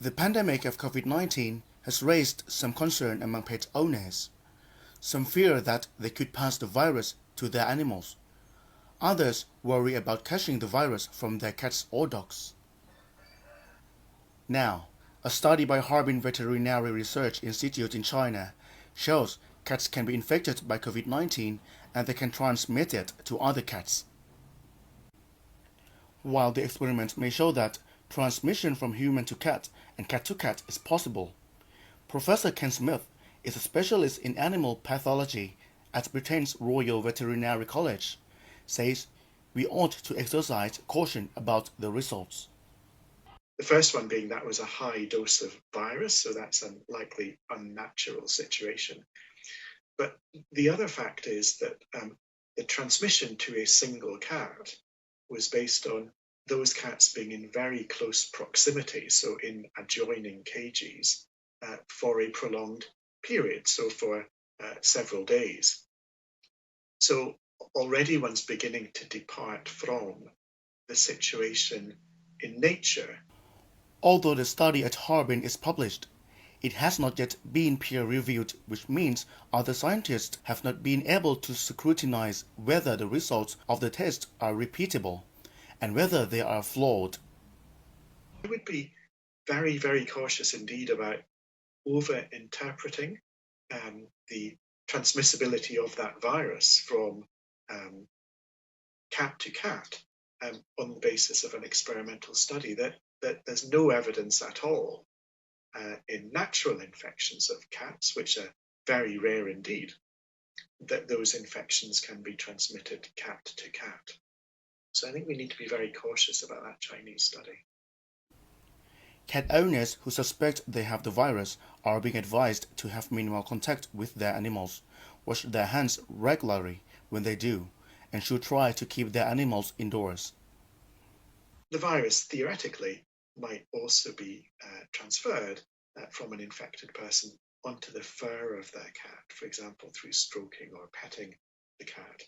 The pandemic of COVID-19 has raised some concern among pet owners. Some fear that they could pass the virus to their animals. Others worry about catching the virus from their cats or dogs. Now, a study by Harbin Veterinary Research Institute in China shows cats can be infected by COVID-19 and they can transmit it to other cats. While the experiment may show that transmission from human to cat and cat to cat is possible, Professor Ken Smith is a specialist in animal pathology at Britain's Royal Veterinary College, says we ought to exercise caution about the results. The first one being that was a high dose of virus, so that's a likely unnatural situation. But the other fact is that the transmission to a single cat was based on those cats being in very close proximity, so in adjoining cages, for a prolonged period, so for several days. So already one's beginning to depart from the situation in nature. Although the study at Harbin is published, it has not yet been peer-reviewed, which means other scientists have not been able to scrutinize whether the results of the test are repeatable and whether they are flawed. I would be very, very cautious indeed about over-interpreting the transmissibility of that virus from cat to cat on the basis of an experimental study. That there's no evidence at all in natural infections of cats, which are very rare indeed, that those infections can be transmitted cat to cat. So I think we need to be very cautious about that Chinese study. Cat owners who suspect they have the virus are being advised to have minimal contact with their animals, wash their hands regularly when they do, and should try to keep their animals indoors. The virus theoretically might also be transferred from an infected person onto the fur of their cat, for example, through stroking or petting the cat.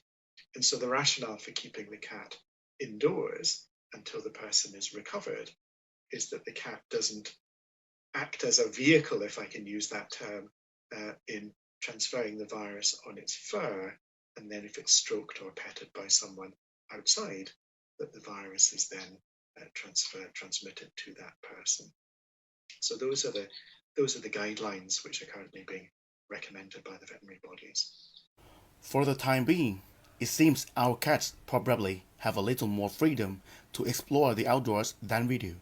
And so the rationale for keeping the cat indoors until the person is recovered is that the cat doesn't act as a vehicle, if I can use that term, in transferring the virus on its fur, and then if it's stroked or petted by someone outside, that the virus is then transmitted to that person. So those are the guidelines which are currently being recommended by the veterinary bodies. For the time being, it seems our cats probably have a little more freedom to explore the outdoors than we do.